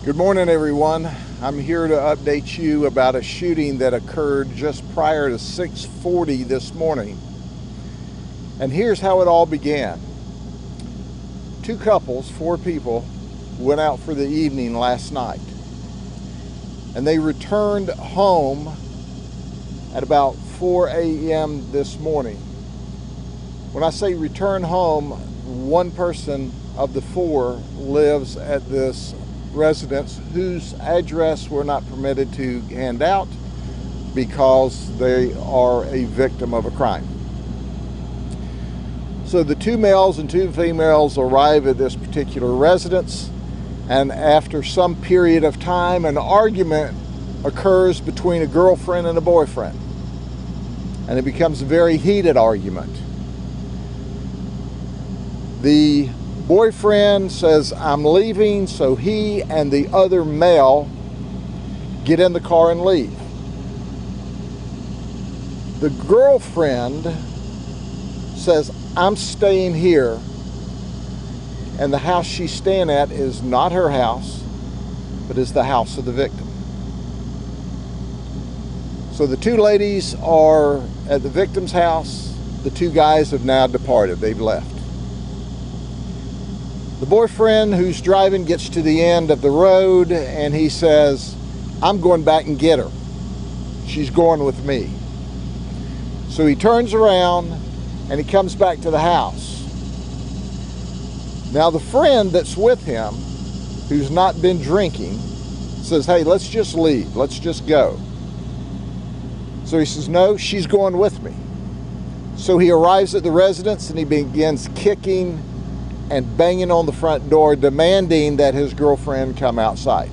Good morning, everyone. I'm here to update you about a shooting that occurred just prior to 6:40 this morning. And here's how it all began. Two couples, four people, went out for the evening last night. And they returned home at about 4 a.m. this morning. When I say return home, one person of the four lives at this residence whose address we're not permitted to hand out because they are a victim of a crime. So the two males and two females arrive at this particular residence, and after some period of time, an argument occurs between a girlfriend and a boyfriend, and it becomes a very heated argument. The boyfriend says, "I'm leaving," so he and the other male get in the car and leave. The girlfriend says, "I'm staying here," and the house she's staying at is not her house, but is the house of the victim. So the two ladies are at the victim's house. The two guys have now departed. They've left. The boyfriend who's driving gets to the end of the road and he says, "I'm going back and get her. She's going with me." So he turns around and he comes back to the house. Now the friend that's with him, who's not been drinking, says, "Hey, let's just leave. Let's just go." So he says, "No, she's going with me." So he arrives at the residence and he begins kicking and banging on the front door, demanding that his girlfriend come outside.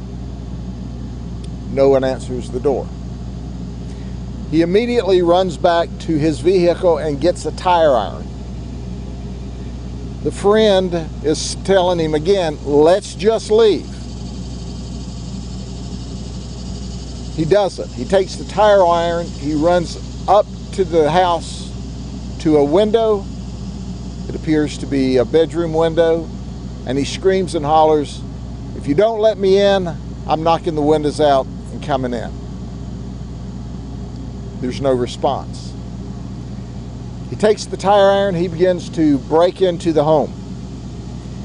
No one answers the door. He immediately runs back to his vehicle and gets a tire iron. The friend is telling him again, "Let's just leave." He doesn't. He takes the tire iron, he runs up to the house to a window. It appears to be a bedroom window, and he screams and hollers, "If you don't let me in, I'm knocking the windows out and coming in." There's no response. He takes the tire iron, he begins to break into the home.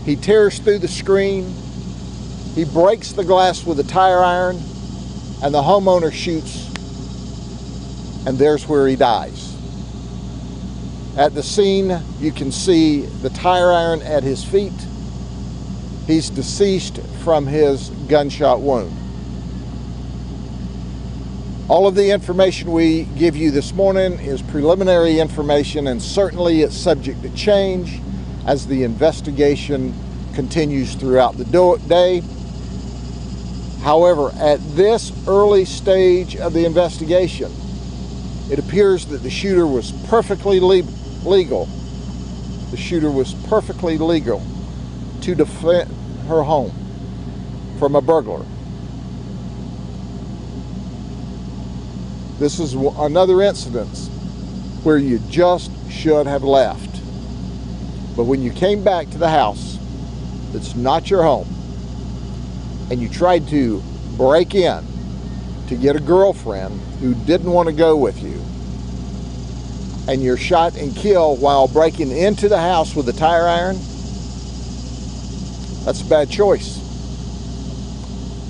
He tears through the screen, he breaks the glass with the tire iron, and the homeowner shoots, and there's where he dies. At the scene, you can see the tire iron at his feet. He's deceased from his gunshot wound. All of the information we give you this morning is preliminary information, and certainly it's subject to change as the investigation continues throughout the day. However, at this early stage of the investigation, it appears that the shooter was perfectly legal. The shooter was perfectly legal to defend her home from a burglar. This is another incident where you just should have left. But when you came back to the house that's not your home, and you tried to break in to get a girlfriend who didn't want to go with you, and you're shot and killed while breaking into the house with a tire iron, that's a bad choice.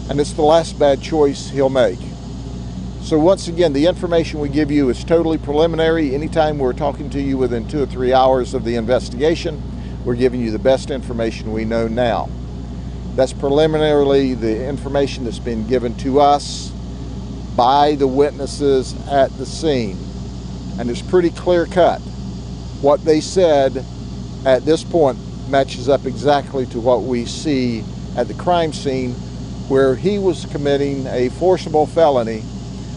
And it's the last bad choice he'll make. So once again, the information we give you is totally preliminary. Anytime we're talking to you within 2 or 3 hours of the investigation, we're giving you the best information we know now. That's preliminarily the information that's been given to us by the witnesses at the scene. And it's pretty clear cut. What they said at this point matches up exactly to what we see at the crime scene, where he was committing a forcible felony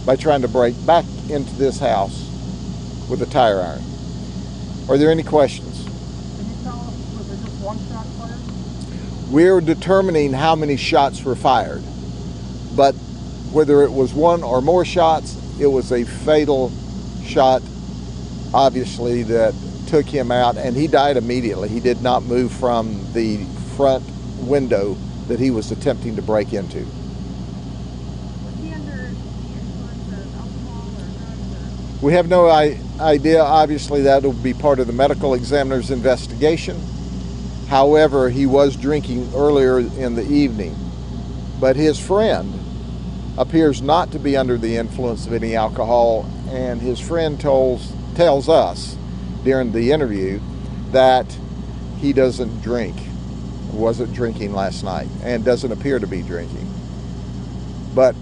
by trying to break back into this house with a tire iron. Are there any questions? Can you tell us, was there just one shot fired? We're determining how many shots were fired, but whether it was one or more shots, it was a fatal shot, obviously, that took him out, and he died immediately. He did not move from the front window that he was attempting to break into. Was he under the influence of alcohol or drugs? We have no idea. Obviously, that will be part of the medical examiner's investigation. However, he was drinking earlier in the evening. But his friend appears not to be under the influence of any alcohol, and his friend tells us during the interview that he doesn't drink, wasn't drinking last night, and doesn't appear to be drinking. But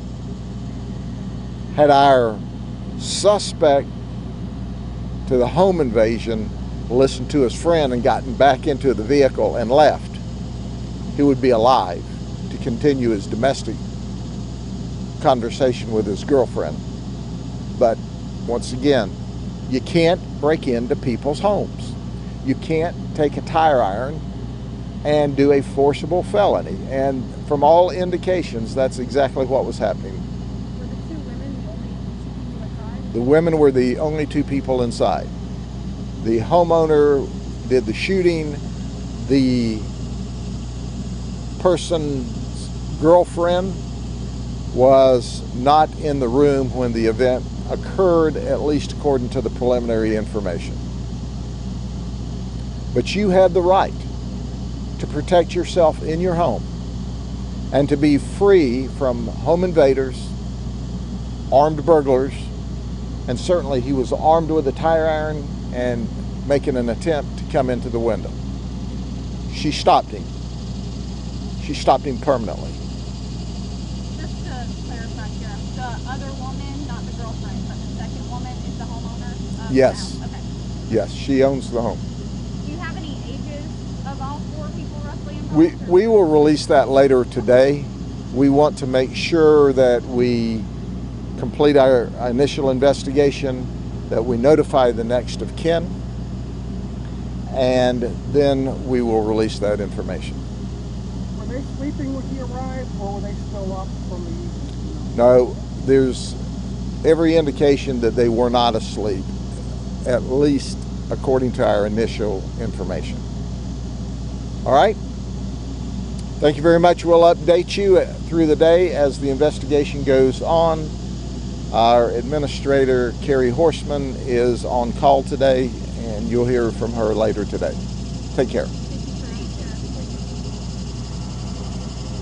had our suspect to the home invasion listened to his friend and gotten back into the vehicle and left, he would be alive to continue his domestic conversation with his girlfriend. But once again, you can't break into people's homes. You can't take a tire iron and do a forcible felony. And from all indications, that's exactly what was happening. Were the two women the only two people inside? The women were the only two people inside. The homeowner did the shooting. The person's girlfriend was not in the room when the event occurred, at least according to the preliminary information. But you had the right to protect yourself in your home and to be free from home invaders, armed burglars, and certainly he was armed with a tire iron and making an attempt to come into the window. She stopped him. She stopped him permanently. Just to clarify here, the other woman, not the girlfriend, but the second woman is the homeowner of Yes. the house? Okay. Yes, she owns the home. Do you have any ages of all four people roughly involved? We will release that later today. We want to make sure that we complete our initial investigation, that we notify the next of kin, and then we will release that information. Were they sleeping when he arrived, or were they still up from the evening? No, there's every indication that they were not asleep, at least according to our initial information. All right? Thank you very much. We'll update you through the day as the investigation goes on. Our administrator, Carrie Horseman, is on call today, and you'll hear from her later today. Take care.